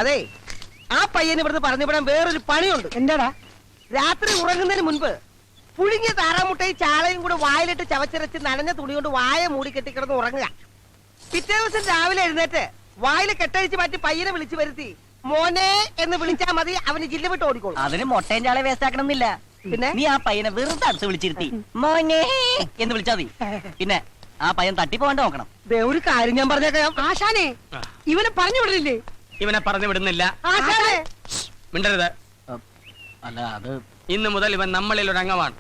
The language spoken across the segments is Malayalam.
അതെ, ആ പയ്യന് ഇവിടുന്ന് പറഞ്ഞുവിടാൻ വേറൊരു പണിയുണ്ട്. എന്താടാ? രാത്രി ഉറങ്ങുന്നതിന് മുൻപ് പുഴുങ്ങിയ താറാമുട്ടയും ചാളയും കൂടെ വായിലിട്ട് ചവച്ചിറച്ച് നനഞ്ഞ തുണി കൊണ്ട് വായ മൂടി കെട്ടിക്കിടന്ന് ഉറങ്ങുക. പിറ്റേ ദിവസം രാവിലെ എഴുന്നേറ്റ് വായിൽ കെട്ടഴിച്ച് മാറ്റി പയ്യനെ വിളിച്ചു വരുത്തി മോനെ എന്ന് വിളിച്ചാൽ മതി, അവന് ജില്ല വിട്ട് ഓടിക്കോളും. അതിന് മൊട്ടയും ചാളെ വേസ്റ്റ് ആക്കണമെന്നില്ല. പിന്നെ നീ ആ പയ്യനെ വെറുതെ അടുത്ത് വിളിച്ചിരുത്തി മോനെ എന്ന് വിളിച്ചാ മതി. പിന്നെ ആ പയ്യൻ തട്ടിപ്പോണ്ട് നോക്കണം. ഒരു കാര്യം ഞാൻ പറഞ്ഞേക്കാം. ആശാനെ, ഇവനെ പറഞ്ഞു വിടലില്ലേ? ഇവനെ പറഞ്ഞു വിടുന്നില്ല. ആശാനെ, മിണ്ടരുത്. അല്ല, അത് ഇന്ന് മുതൽ ഇവൻ നമ്മളിൽ ഒരു അംഗമാണ്.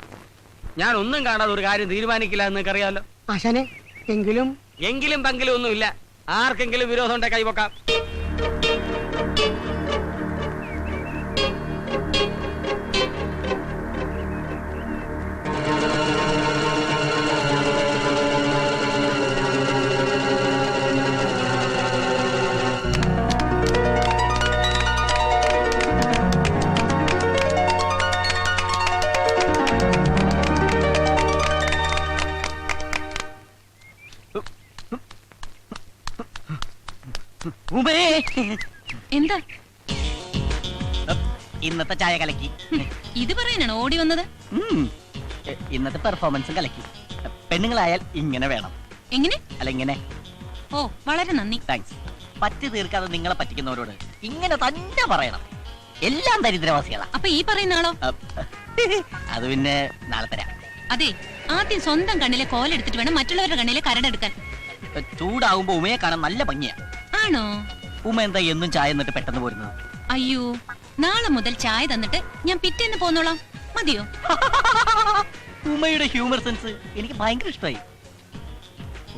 ഞാൻ ഒന്നും കാണാതെ ഒരു കാര്യം തീരുമാനിക്കില്ല എന്ന് അറിയാലോ. ആശാനെ, എങ്കിലും പങ്കിലും ഒന്നുമില്ല. ആർക്കെങ്കിലും വിരോധം ഉണ്ടെ കൈവക്കാം. എന്താ ഇന്നത്തെ ചായ കലക്കി. ഇത് പറയാനാണ് ഓടി വന്നത്? ഇന്നത്തെ പെർഫോമൻസും കലക്കി. പെണ്ണുങ്ങളായാൽ ഇങ്ങനെ വേണം. എങ്ങനെ? അല്ല, ഇങ്ങനെ. ഓ, വളരെ നന്ദി. താങ്ക്സ്. പറ്റി തീർക്കാതെ നിങ്ങളെ പറ്റിക്കുന്നവരോട് ഇങ്ങനെ തന്നെ പറയണം. എല്ലാം ദരിദ്രവാസികളാ. അപ്പൊ ഈ പറയുന്ന ആളോ? അത് പിന്നെ നാളെ തരാം. അതെ, ആദ്യം സ്വന്തം കണ്ണിലെ കോലെടുത്തിട്ട് വേണം മറ്റുള്ളവരുടെ കണ്ണിലെ കരടെടുക്കാൻ. ചൂടാവുമ്പോ ഉമയെ കാണാൻ നല്ല ഭംഗിയാ. ആണോ? ഉമ എന്താ എന്നും ചായ എന്നിട്ട് പെട്ടെന്ന് പോരുന്നത്? അയ്യോ, നാളെ മുതൽ ചായ തന്നിട്ട് ഞാൻ പിറ്റേന്ന് പോന്നോളാം. മതിയോ? ഉമയുടെ ഹ്യൂമർ സെൻസ് എനിക്ക് ഭയങ്കര ഇഷ്ടമായി.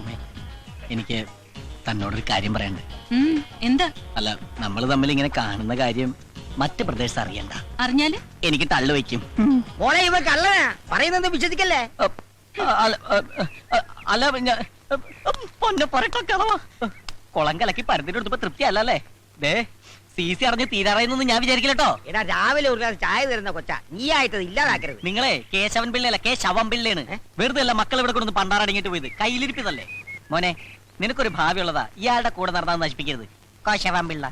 ഉമേ, എനിക്ക് തന്നോടൊരു കാര്യം പറയണ്ട്. എന്താ? അല്ല, നമ്മൾ തമ്മിൽ ഇങ്ങനെ കാണുന്ന കാര്യം മറ്റ് പ്രദേശത്ത് അറിയണ്ട. അറിഞ്ഞാല് എനിക്ക് തള്ളു വയ്ക്കും. മോളെ ഇവ കള്ളനാ, പറയുന്നത് വിശ്വസിക്കല്ലേ? അല്ല, പൊന്നെ പറക്കളവാ. കുളം കലക്കി പരത്തിനെടുത്തപ്പോ തൃപ്തി അല്ലല്ലേ? ദേ, CC അറിഞ്ഞ് തീരാറായെന്നൊന്നും ഞാൻ വിചാരിക്കില്ലട്ടോ. എടാ, രാവിലെ ഒരു ഗ്ലാസ് ചായ തരുന്ന കൊച്ച, നീ ആയിട്ട് ഇല്ലാതാക്കരുത്. നിങ്ങളെ കേശവൻ പിള്ളയല്ല, ശവം പിള്ളയാണ്. വെറുതെ അല്ല മക്കൾ ഇവിടെ കൊണ്ടു പണ്ടാറടങ്ങിട്ട് പോയത്. കയ്യിലിരിപ്പിതല്ലേ മോനെ? നിനക്കൊരു ഭാവി ഉള്ളതാ. ഇയാളുടെ കൂടെ നടന്നാ നശിപ്പിക്കരുത്. കോശവൻ പിള്ള.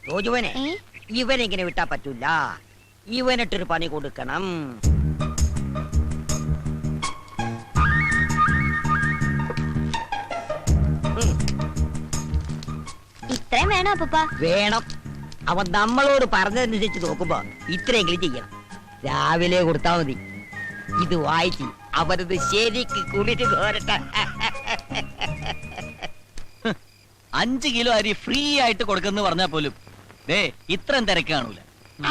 റോജുവനെ, ഇവനെങ്ങനെ വിട്ടാ പറ്റൂല. ഇവനിട്ടൊരു പണി കൊടുക്കണം. ഇത്രയും വേണോ അപ്പൂപ്പ? വേണം. അവൻ നമ്മളോട് പറഞ്ഞതനുസരിച്ച് നോക്കുമ്പോ ഇത്രയെങ്കിലും ചെയ്യണം. രാവിലെ കൊടുത്താ മതി. ഇത് വായിച്ച് അവരത് ശരിക്ക് കുളിച്ച് കോരട്ടെ. 5 കിലോ അരി ഫ്രീ ആയിട്ട് കൊടുക്കുന്നു പറഞ്ഞാൽ പോലും ദേ ഇത്രയും തിരക്ക് കാണൂല.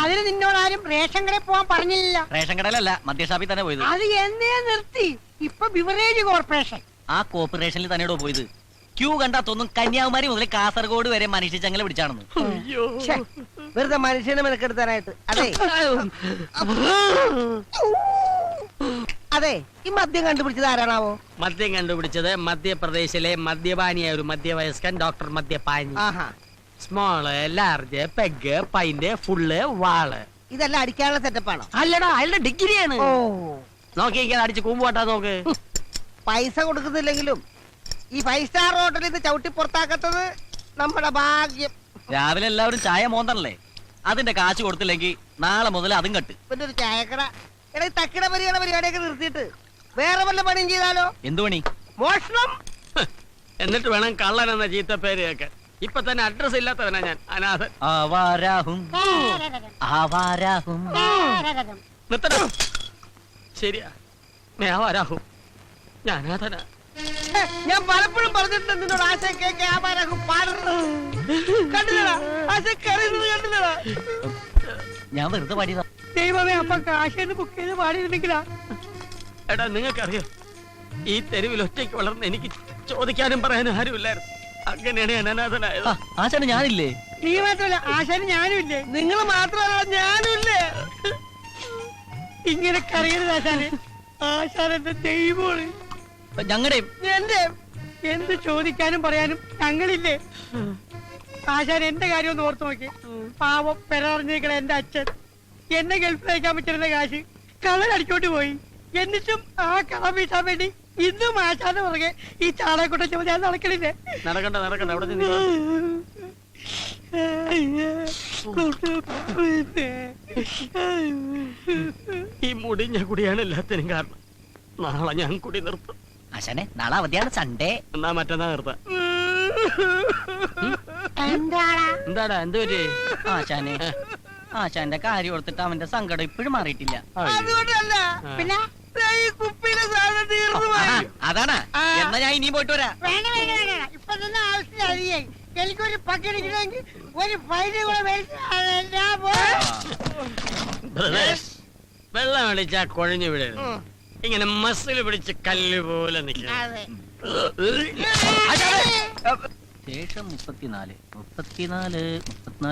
അതിന് നിന്നോട് ആരും റേഷൻ കടയിൽ പോവാൻ പറഞ്ഞില്ല. റേഷൻ കടയിലല്ല, മദ്യഷാപ്പിൽ തന്നെ പോയത്. അത് എന്നേ നിർത്തി. ഇപ്പൊ ബിവറേജ് കോർപ്പറേഷൻ. ആ കോർപ്പറേഷനിൽ തന്നെയോ പോയത്. ക്യൂ കണ്ടാ തോന്നും കന്യാകുമാരി മുതൽ കാസർഗോഡ് വരെ മനുഷ്യ ചങ്ങല പിടിച്ചാണെന്ന്. വെറുതെ മനുഷ്യനെ മെനക്കെടുത്താനായിട്ട്. അതെ അതെ, ഈ മദ്യം കണ്ടുപിടിച്ചത് ആരാണാവോ? മദ്യം കണ്ടുപിടിച്ചത് മധ്യപ്രദേശിലെ മദ്യപാനിയായ ഒരു മധ്യവയസ്കൻ ഡോക്ടർ മദ്യപാനി. Small, large, peg, pint, full, വാള്. ഇതെല്ലാം അടിക്കാനുള്ള സെറ്റപ്പാണോ? അല്ലടാ, അയാളുടെ ഡിഗ്രിയാണ്. നോക്കിയിരിക്കാൻ അടിച്ച് കൂമ്പുപോട്ടാ നോക്ക്. പൈസ കൊടുക്കുന്നില്ലെങ്കിലും ഈ 5 സ്റ്റാർ ഹോട്ടലിൽ നിന്ന് ചവിട്ടി പുറത്താക്കത്തത് നമ്മുടെ ഭാഗ്യം. രാവിലെ എല്ലാവരും ചായ മോന്തണല്ലേ? അതിന്റെ കാശ് കൊടുത്തില്ലെങ്കിൽ നാളെ മുതൽ അതും കെട്ട്. പിന്നെ ഒരു ചായക്കട. എടാ, തക്കിട പരിപാടിയൊക്കെ നിർത്തിയിട്ട് വേറെ വല്ല പണിയും ചെയ്താലോ? എന്തു പണി? മോഷണം. എന്നിട്ട് വേണം കള്ളൻ എന്ന ചീത്ത പേര് കേൾക്കാൻ. ഇപ്പൊ തന്നെ അഡ്രസ് ഇല്ലാത്തവനാ ഞാൻ, അനാഥൻ. നിർത്തണം. ശരിയാ, മേവാരാഹും. ഞാൻ അനാഥനാ. ഞാൻ പലപ്പോഴും പറഞ്ഞിട്ടുണ്ട് നിന്നോട്. ആശ കേൾക്കും പാടുന്നത് കണ്ടില്ലടാ, ആശ കറിയുന്നത് കണ്ടില്ലടാ. ഞാൻ വെറുതെ പാടിയതാ. ദൈവമേ, അപ്പൊ കാശേന്ന് ബുക്ക് ചെയ്ത് പാടിയിരുന്നെങ്കിലാ. എടാ, നിങ്ങൾക്കറിയോ, ഈ തെരുവിൽ ഒറ്റയ്ക്ക് വളർന്ന് എനിക്ക് ചോദിക്കാനും പറയാനും ആരുമില്ലായിരുന്നു. അങ്ങനെയാണ് ഞാൻ അനാഥനായത്. ആശാന് ഞാനില്ലേ? നീ മാത്രമല്ല, ആശാന് ഞാനും ഇല്ലേ? നിങ്ങൾ മാത്രമല്ല, ഞാനും ഇല്ലേ? ഇങ്ങനെ കറിയരുത് ആശാന്. ആശാൻ എന്റെ ദൈവമാണ്. ഞങ്ങളുടെയും എന്റെ എന്ത് ചോദിക്കാനും പറയാനും ഞങ്ങളില്ലേ? ആശാൻ എന്റെ കാര്യം ഒന്ന് ഓർത്തു നോക്കി. പാവം പെരറിഞ്ഞിരിക്കണ എന്റെ അച്ഛൻ എന്നെ ഗൾഫിൽ അയക്കാൻ പറ്റുന്ന കാശ് കള്ളനടിച്ചോട്ട് പോയി. എന്നിട്ടും ആ കളം വീട്ടാൻ വേണ്ടി ഇന്നും ആശാന്റെ പുറകെ ഈ ചാളയെക്കൊണ്ട ചുമ ഞാൻ നടക്കണില്ലേ? നടക്കണ്ട, അവിടെ ഈ മുടിഞ്ഞ കുടിയാണ് എല്ലാത്തിനും കാരണം. നാളെ ഞാൻ കുടി നിർത്തും. ആശാനെ നാളെ അവധിയാണ്, സൺഡേ. എന്നാ മറ്റന്നാ നിർത്താം. എന്താടാ എന്താടാ എന്ത് പറ്റി? ആശാനെ ആശാന്റെ കാര്യം ഓർത്തിട്ട് അവന്റെ സങ്കടം ഇപ്പോഴും മാറിയിട്ടില്ല. അതുകൊണ്ടല്ല, പിന്നെ ദേ ഈ കുപ്പിയിലെ സാധനം തീർന്നു പോയി. അതാണ്. എന്നാ ഞാൻ ഇനിയും പോയിട്ട് വരാം. വേണ്ട വേണ്ട വേണ്ട, ഇപ്പൊ തന്നെ ആവശ്യമില്ലായി. എനിക്കൊരു പക്കടിക്കണമെങ്കിൽ ഒരു ഫൈന് കൂടെ മേടിച്ച് ഞാൻ ബ്രദേഴ്സ്, വെള്ളം അടിച്ചാ കുഴഞ്ഞു വിടരുത്. ഇങ്ങനെ മസിൽ പിടിച്ച് കല്ല് പോലെ നിൽക്കണം. ശേഷം 34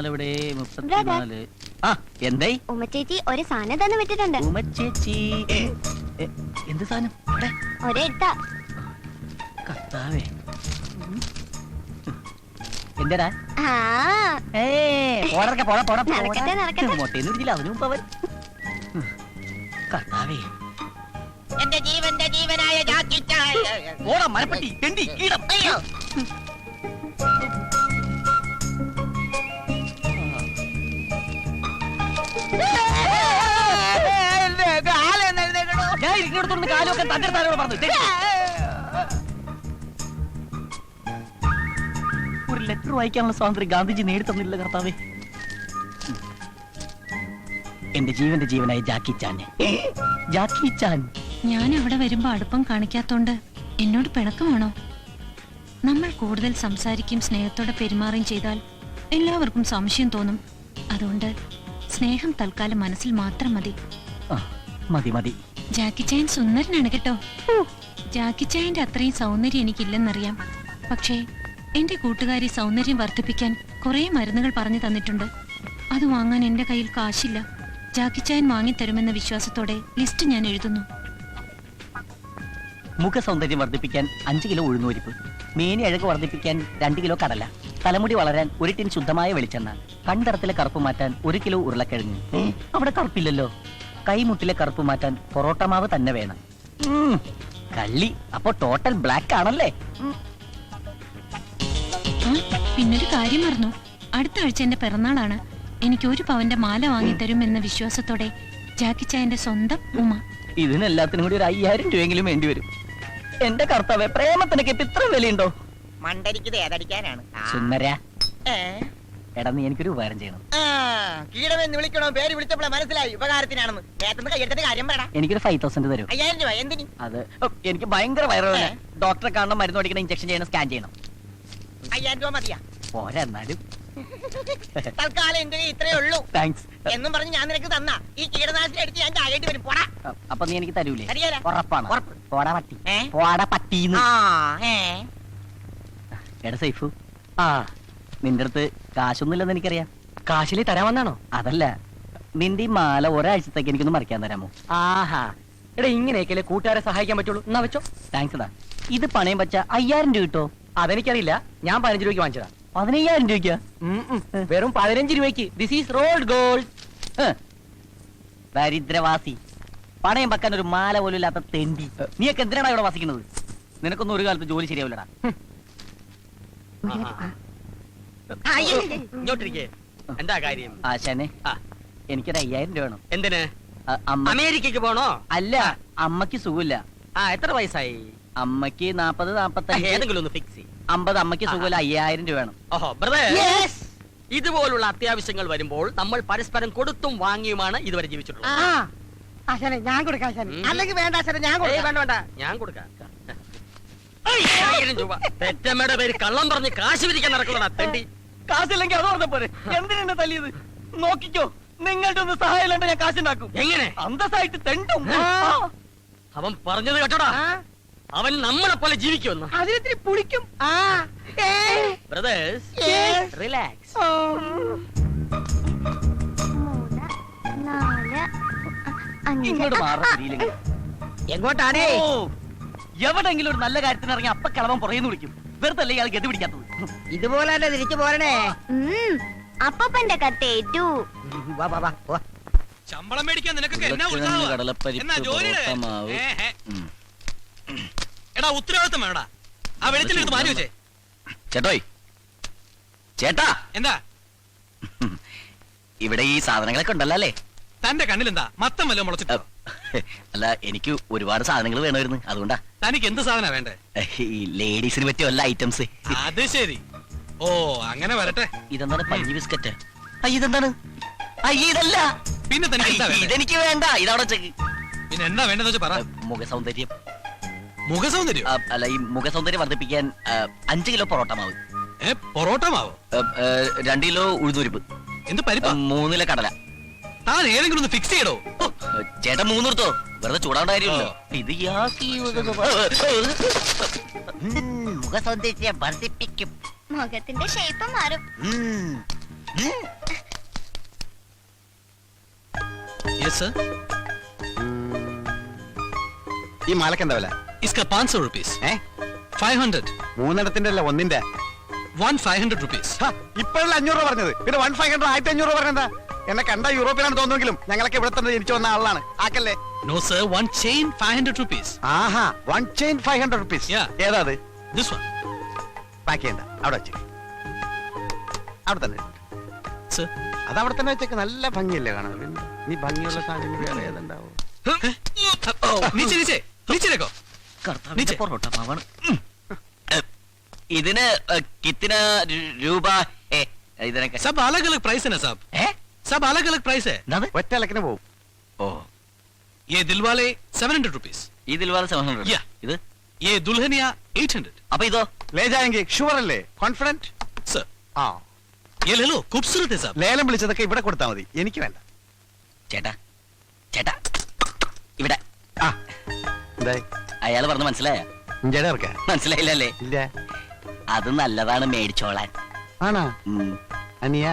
ഇവിടെ 34. ആ എന്തായി ഉമ്മച്ചേച്ചി ഒരു സാധനം തന്നെ വിട്ടിട്ടുണ്ട്. ഉമ്മച്ചേച്ചി? എന്ത് സാധനം? ഇവിടെ ഒരെടുത്താ കർത്താവേ, എന്റെടാ? ആ നടക്കട്ടെ, നടക്കട്ടെ. മൊട്ടേന്ന് പിടിച്ചില്ല അതിനു മുമ്പ് അവൻ. കർത്താവേ, എന്റെ ജീവന്റെ ജീവനായ ജാക്കി ചാൻ. ഓടാ മരപ്പട്ടി തെണ്ടി കീടം. അയ്യോ, എന്റെ കാലം എഴുന്നേക്കണോ? ഞാൻ ഇരിക്കുന്നിടത്തോണ്ട് കാലൊക്കെ തന്റെ താരോട് പറഞ്ഞു. തെണ്ടി. ഒരു ലെറ്റർ വായിക്കാനുള്ള സ്വാതന്ത്ര്യം ഗാന്ധിജി നേടിത്തന്നില്ല കർത്താവേ. എന്റെ ജീവന്റെ ജീവനായ ജാക്കി ചാൻ. ജാക്കി ചാൻ. ഞാൻ അവിടെ വരുമ്പോ അടുപ്പം കാണിക്കാത്തോണ്ട് എന്നോട് പിണക്കമാണോ? നമ്മൾ കൂടുതൽ സംസാരിക്കും സ്നേഹത്തോടെ പെരുമാറുകയും ചെയ്താൽ എല്ലാവർക്കും സംശയം തോന്നും. അതുകൊണ്ട് സ്നേഹം തൽക്കാലം മനസ്സിൽ മാത്രം മതി. ആ, മതി മതി. ജാക്കി ചായൻ സുന്ദരനാണ് കേട്ടോ. ജാക്കി ചായന്റെ അത്രയും സൗന്ദര്യം എനിക്കില്ലെന്നറിയാം. പക്ഷേ എന്റെ കൂട്ടുകാരി സൗന്ദര്യം വർദ്ധിപ്പിക്കാൻ കുറെ മരുന്നുകൾ പറഞ്ഞു തന്നിട്ടുണ്ട്. അത് വാങ്ങാൻ എന്റെ കയ്യിൽ കാശില്ല. ജാക്കി ചായൻ വാങ്ങിത്തരുമെന്ന വിശ്വാസത്തോടെ ലിസ്റ്റ് ഞാൻ എഴുതുന്നു. മുഖ സൗന്ദര്യം വർദ്ധിപ്പിക്കാൻ 5 കിലോ ഉഴുന്നുപരിപ്പ്, മേനി അഴക് വർദ്ധിപ്പിക്കാൻ 2 കിലോ കടല, തലമുടി വളരാൻ 1 ടിൻ ശുദ്ധമായ വെളിച്ചെണ്ണ, കൺതറത്തിലെ കറുപ്പ് മാറ്റാൻ 1 കിലോ ഉരുളക്കിഴങ്ങ്. അവിടെ കറുപ്പില്ലല്ലോ. കൈമുട്ടിലെ കറുപ്പ് മാറ്റാൻ പൊറോട്ട മാവ് തന്നെ വേണം. കള്ളി. അപ്പൊ ടോട്ടൽ ബ്ലാക്ക് ആണല്ലേ? പിന്നൊരു കാര്യം മറന്നു. അടുത്ത ആഴ്ച എന്റെ പിറന്നാളാണ്. എനിക്ക് 1 പവന്റെ മാല വാങ്ങിത്തരും എന്ന വിശ്വാസത്തോടെ ജാക്കി ചായന്റെ സ്വന്തം ഉമ. ഇതിനെല്ലാത്തിനും കൂടി ഒരു 5000 രൂപയെങ്കിലും വേണ്ടി വരും. എന്റെ കർത്താവേ, പ്രേമത്തിനൊക്കെ ഇപ്പൊ ഇത്ര വിലയുണ്ടോ? മണ്ടരിക്കുന്നത് ഏതടിക്കാനാണ്? സുന്ദര, എടാ നീ എനിക്കൊരു ഉപകാരം ചെയ്യണം. കീടമെന്ന് വിളിക്കണോ? പേര് വിളിച്ചപ്പോഴേ മനസ്സിലായി ഉപകാരത്തിനാണെന്ന്. നേരത്തെ കയ്യെടുത്തിട്ട് കാര്യം പറയടാ. എനിക്കൊരു 5000 തരും. 5000 രൂപ എന്തിന്? അത് എനിക്ക് ഭയങ്കര വയറുവേദന. ഡോക്ടറെ കാണണം, മരുന്ന് മേടിക്കണം, ഇഞ്ചക്ഷൻ ചെയ്യണം, സ്കാൻ ചെയ്യണം. 5000 രൂപ മതിയാ? പോരാ എന്നാലും. തൽക്കാലം എന്റെ കയ്യിൽ ഇത്രേ ഉള്ളൂ താങ്ക്സ്. എന്നും പറഞ്ഞ് ഞാൻ നിനക്ക് തന്ന ഈ കീടനാശിനി എടുത്ത് ഞാൻ ചാകേണ്ടി വരും. പോടാ. അപ്പൊ നീ എനിക്ക് തരൂലേ? തരികേല. ഉറപ്പാണ്. ഉറപ്പ്. പോടാ പട്ടി. ഏ? പോടാ പട്ടീന്ന്. എടാ സൈഫു, ആ, നിന്റെ അടുത്ത് കാശൊന്നുമില്ലെന്ന് എനിക്കറിയാം. കാശിലി തരാൻ വന്നാണോ? അതല്ല, നിന്റെ ഈ മാല ഒരാഴ്ചത്തേക്ക് എനിക്കൊന്ന് മറിക്കാൻ തരാമോ? ആഹാ, എടാ ഇങ്ങനെയൊക്കെ കൂട്ടുകാരെ സഹായിക്കാൻ പറ്റുള്ളൂ. എന്നാ വെച്ചോ. താങ്ക്സ് എടാ. ഇത് പണയം വെച്ച 5000 രൂപ കിട്ടോ? അതെനിക്കറിയില്ല, ഞാൻ 15 രൂപയ്ക്ക് വാങ്ങിച്ചതാ. 15000 രൂപയ്ക്കാ? വെറും 15 രൂപയ്ക്ക്. This is rolled gold. ദരിദ്രവാസി, പണയം വെക്കാൻ ഒരു മാല പോലും ഇല്ലാത്ത തെണ്ടി. നീയൊക്കെ എന്തിനാണ് ഇവിടെ വസിക്കുന്നത്? നിനക്കൊന്നും ഒരു കാലത്ത് ജോലി ശരിയാവില്ലടാ. ഇങ്ങോട്ടിരിക്കേ. എന്താ കാര്യം? ആശാനെ, എനിക്കൊരു 5000 രൂപ വേണം. എന്തിന്? അമ്മ അമേരിക്കക്ക് പോണോ? അല്ല, അമ്മക്ക് സുഖമില്ല. എത്ര വയസ്സായി? അമ്മക്ക് 40, 45. ഏതെങ്കിലും ഒന്ന് ഫിക്സ് ചെയ്യും. 50. അമ്മക്ക് സുഖമില്ല. 5000 രൂപ വേണം. ഓഹോ ബ്രദർ, ഇതുപോലുള്ള അത്യാവശ്യങ്ങൾ വരുമ്പോൾ നമ്മൾ പരസ്പരം കൊടുത്തും വാങ്ങിയുമാണ് ഇതുവരെ ജീവിച്ചിട്ടുള്ളത്. ആശാനെ ഞാൻ കൊടുക്കാം ആശാനെ. അല്ലെങ്കിൽ വേണ്ട സാറേ, ഞാൻ ഏയ്, വേണ്ട വേണ്ട, ഞാൻ കൊടുക്കാം. 5000 രൂപ. പെറ്റമ്മയുടെ പേര് കള്ളം പറഞ്ഞ് കാശ് പിരിക്കാൻ നടക്കുന്നതാ തെണ്ടി. കാശില്ലെങ്കിൽ അത് പറഞ്ഞ പോരെ. എന്തിനാ തല്ലിയത്? നോക്കിക്കോ, നിങ്ങളുടെ ഒന്ന് സഹായം ഇല്ലാണ്ട് ഞാൻ കാശുണ്ടാക്കും. എങ്ങനെ? അന്തസ്സായിട്ട് തെണ്ടും. അവൻ പറഞ്ഞത് കേട്ടോടാ, അവൻ നമ്മളെ പോലെ ജീവിക്കുമെന്ന്. അതിനെത്തിരി പുളിക്കും. Brothers, relax. 3, 4, 5. ഇങ്ങോട്ട് മാറിയില്ലെങ്കിൽ എങ്ങോട്ടാണേ? എവിടെങ്കിലും ഒരു നല്ല കാര്യത്തിന് ഇറങ്ങി അപ്പ കിളവൻ പുറയുന്നു വിളിക്കും. വെറുതെ അല്ലേ ഇയാൾ ഗതി പിടിക്കാത്തത്. ഇതുപോലെ തന്നെ തിരിച്ചു പോരണേ. അപ്പന്റെ കത്തേറ്റു. വാ വാ വാ. ശമ്പളം മേടിക്കാൻ നിനക്കൊക്കെ എന്നാ ഉത്സാഹമാ? എന്നാ ജോലിയുടെ? എടാ ഉത്തരവാദിത്തം വേണടാ. ആ വെളിച്ചെടുത്ത് മാറ്റി വെച്ചേ. ചേട്ടോയ്, ചേട്ടാ, എന്താ ഇവിടെ ഈ സാധനങ്ങളൊക്കെ ഉണ്ടല്ലോ അല്ലേ? തന്റെ കണ്ണിലെന്താ മത്തം വല്ലതും മുളച്ചിട്ടോ? അല്ല, എനിക്ക് ഒരുപാട് സാധനങ്ങൾ വേണമായിരുന്നു, അതുകൊണ്ടാ. തനിക്ക് എന്ത് സാധന വേണ്ടേ? ഈ ലേഡീസിന് പറ്റിയ വല്ല ഐറ്റംസ്. അത് ശരി. ഓ അങ്ങനെ വരട്ടെ. ഇതെന്താണ് പഞ്ഞി ബിസ്ക്കറ്റ്? ഇതെന്താണ്? ഇതല്ല. പിന്നെ തനിക്ക് എന്താ വേണ്ടേ? ഇതെനിക്ക് വേണ്ട, ഇതവിടെ ചെക്ക്. പിന്നെ എന്താ വേണ്ടെന്ന് വെച്ചാ പറ. മുഖസൗന്ദര്യം. മുഖസൗന്ദര്യം? അല്ല, ഈ മുഖസൗന്ദര്യം വർദ്ധിപ്പിക്കാൻ 5 കിലോ പൊറോട്ട മാവ്, പൊറോട്ട മാവോ? 2 കിലോ ഉഴുന്നുരിപ്പ്, എന്ത് പരിപ്പ? 3 കിലോ കടല. താൻ ഏതെങ്കിലും ഒന്ന് ഫിക്സ് ചെയ്യടോ. ചേട്ടൻ 3 എടുത്തോ, വെറുതെ ചൂടാണ്ട കാര്യമില്ലല്ലോ. ഇത് മുഖസൗന്ദര്യം വർദ്ധിപ്പിക്കും. മുഖത്തിന്റെ ഷേപ്പ് മാറും. Yes sir. ഈ മാലക്ക് എന്താ വില? ഇസ്ക 500 rupees. 500. 3 അല്ല, 1 500 rupees. ഇപ്പോഴല്ല 500 രൂപ പറഞ്ഞത്, പിന്നെ 1500 1500 രൂപ പറഞ്ഞെന്താ? എന്നെ കണ്ട യൂറോപ്പിലാണ് തോന്നുമെങ്കിലും ഞങ്ങളൊക്കെ ഇവിടെ തന്നെ ജനിച്ചു വന്ന ആളാണ്. ആക്കല്ലേ? No sir, one chain 500 rupees. ആഹാ, 1 chain 500 rupees. Yeah. ഏതാ അത്? This one. പാക്ക് ചെയ്യണ്ട, അവിടെ വെച്ച്. അവിടെ തന്നെ Sir. അത് അവിടെ തന്നെ വെച്ചേക്ക്. നല്ല ഭംഗിയല്ലേ കാണാൻ? പിന്നെ നീ ഭംഗിയുള്ള സാധനം വേറെ ഏതുണ്ടാവും? നീച്ചേ നീച്ചേ നീച്ചേക്കോ. കർത്താവിന്റെ പൊറോട്ട മാവാണ്. ഇതിന് കിത്തിന രൂപ? ഇതിനൊക്കെ सब अलग अलग प्राइस है ना साहब. सब अलग अलग प्राइस है. ഒറ്റ ഇലക്കിന് പോവും. ഓ, ये दिलवाले 700 rupees. ഇതിൽ വളരെ 700. Yeah. ഇത് ये दुल्हनिया 800. അപ്പൊ ഇതോ? ലേജായെങ്കിൽ ഷുവർ അല്ലേ? കോൺഫിഡന്റ്? सर ആ, ये ले लो, खूबसूरत है साहब. ലേലം വിളിച്ചതൊക്കെ ഇവിടെ കൊടുത്താൽ മതി, എനിക്ക് വേണ്ട. ചേട്ടാ ചേട്ടാ, ഇവിടെ. ആ, എന്തായി? അയാൾ പറഞ്ഞ് മനസ്സിലായ? ഇഞ്ചടെ ഇറക്ക? മനസ്സിലായില്ലല്ലേ? ഇല്ല. അത് നല്ലതാണ്, മേടിച്ചോളാൻ. ആണോ? അനിയ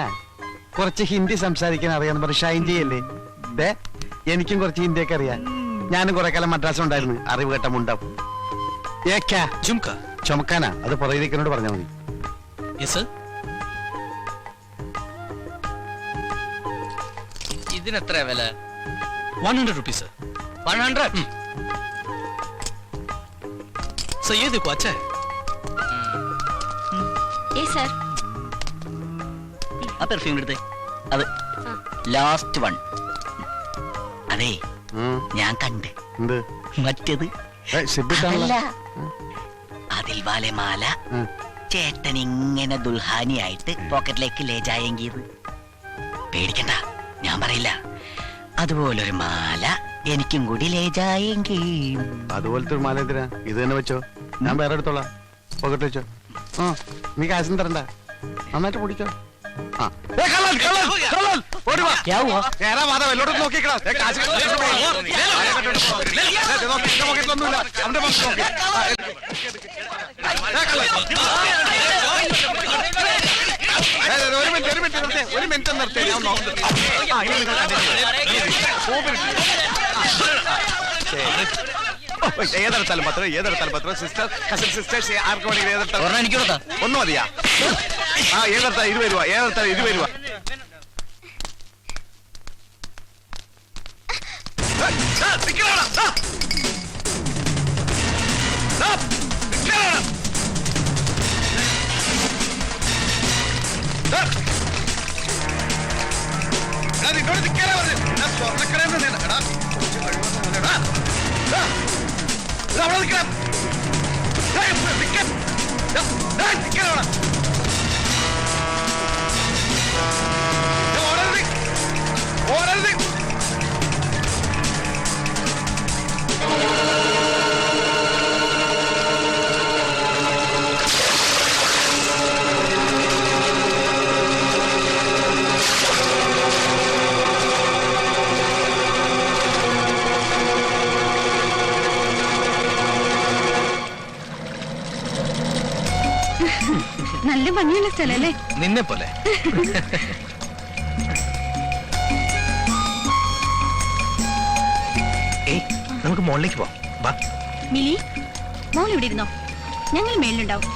കുറച്ച് ഹിന്ദി സംസാരിക്കാൻ അറിയാന്ന് പറഞ്ഞ് ഷൈൻ ചെയ്യല്ലേ? ദേ, എനിക്കും കുറച്ച് ഹിന്ദിയൊക്കെ അറിയാം. ഞാനും കുറെ കാലം മദ്രാസ് ഉണ്ടായിരുന്നു. അറിവ് കേട്ട മുണ്ടാവും. ഏക്കാ झुमका. ചുമക്കാനാ? അത് പുറകിലേക്കിനോട് പറഞ്ഞാൽ മതി. Yes sir. ഇതിനെത്ര വില? 100 rupees sir. 100. सर ये देखो अच्छा है. സർ, ആ പെർഫ്യൂം എടുത്തേ. അത് ലാസ്റ്റ് വൺ. അതെ, ഉം. ഞാൻ കണ്ട്. എന്ത്? മറ്റേത് സിബിട്ടാണല്ലോ. അതല്ല. അതിൽ വാലെ മാല ഉം. ചേട്ടൻ ഇങ്ങനെ ദുൽഹാനിയായിട്ട് പോക്കറ്റിലേക്ക് ലേജായെങ്കിയത്. പേടിക്കണ്ട, ഞാൻ പറയില്ല. അതുപോലൊരു മാല എനിക്കും കൂടി ലേജായെങ്കിൽ. അതുപോലത്തെ ഒരു മാല എന്തിനാ? ഇത് തന്നെ വെച്ചോ, ഞാൻ വേറെ എടുത്തോളാം. പോകട്ട് വെച്ചോ. ആ, നീ കാശും തരണ്ട, നന്നായിട്ട് പിടിച്ചോ. ആ. ഏ, കള്ളൻ, കള്ളൻ, കള്ളൻ, ഓടി വാ. ക്യാ ഹുവാ? നേരാ വാദം, എല്ലോടും നോക്കിക്കളാ. ഏ, കാശ് കെട്ടിട്ട് പോ. ആരെ കെട്ടിട്ട് പോ. ദേ, ദേ, നോക്കി, എന്റെ പോക്കറ്റിലൊന്നുമില്ല. അവന്റെ പോക്കറ്റിൽ നോക്കി. ആ, ഏ, കള്ളൻ. ഏ, ഒരു മിനിറ്റ് നിർത്തേ, ഒരു മിനിറ്റ് നിർത്തേ, ഞാൻ നോക്കുന്നു. ആ, ഇനി നിങ്ങൾ ഏതെടുത്താലും പത്രം, ഏതെടുത്താലും പത്രം. സിസ്റ്റർ, കസിൻ സിസ്റ്റേഴ്സ്, ആർക്ക് വേണമെങ്കിലും ഏതെടുത്താലും. ഒരെണ്ണം എനിക്ക് കൊടുത്താ? ഒന്ന് മതിയാ? ആ, ഏതെടുത്താൽ 20 രൂപ, ഏതെടുത്താൽ 20 രൂപ. നിന്നോട് നിൽക്കാനാ പറഞ്ഞത്. സ്വർണ്ണക്കടയിൽ നിന്ന് എടാ, അവിടെ നിൽക്കണം. ഓടരുത്. നല്ല ഭംഗിയുള്ള സ്ഥലല്ലേ? നിന്നെ പോലെ. നമുക്ക് മുകളിലേക്ക് പോവാം. വാ. മിലി, മോൾ ഇവിടെ ഇരുന്നോ, ഞങ്ങൾ മേളിലുണ്ടാവും.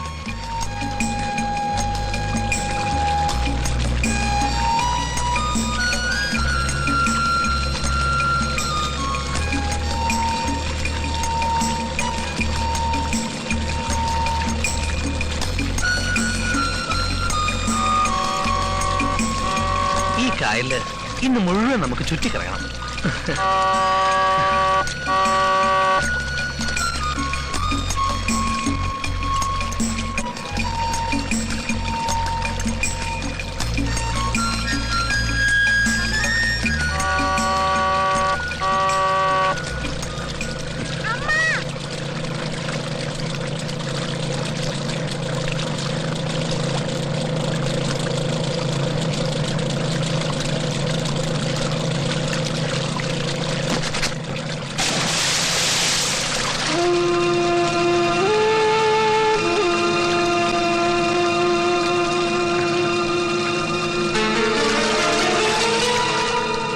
കായലില് ഇന്ന് മുഴുവൻ നമുക്ക് ചുറ്റിക്കറങ്ങണം.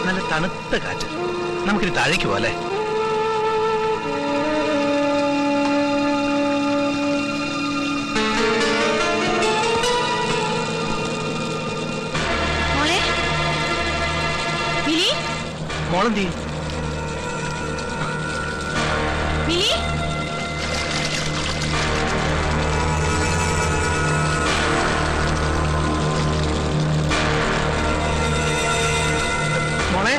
നല്ല തണുത്ത കാറ്റ്. നമുക്കിനി താഴേക്ക് പോവാല്ലേ? മോളെ മിലി മോളെന്തി? മിലി മോളെ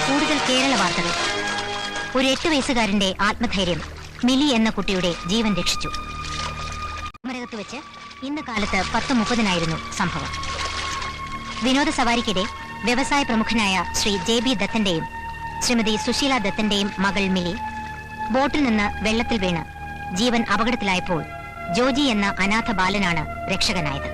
കൂടുതൽ കേരള വാർത്തകൾ. ഒരു 8 വയസ്സുകാരന്റെ ആത്മധൈര്യം മിലി എന്ന കുട്ടിയുടെ ജീവൻ രക്ഷിച്ചു. കുമരകത്ത് വെച്ച് ഇന്ന് കാലത്ത് 10:30 സംഭവം. വിനോദസവാരിക്കിടെ വ്യവസായ പ്രമുഖനായ ശ്രീ JB ദത്തന്റെയും ശ്രീമതി സുശീല ദത്തന്റെയും മകൾ മിലി ബോട്ടിൽ നിന്ന് വെള്ളത്തിൽ വീണ് ജീവൻ അപകടത്തിലായപ്പോൾ ജോജി എന്ന അനാഥ ബാലനാണ് രക്ഷകനായത്.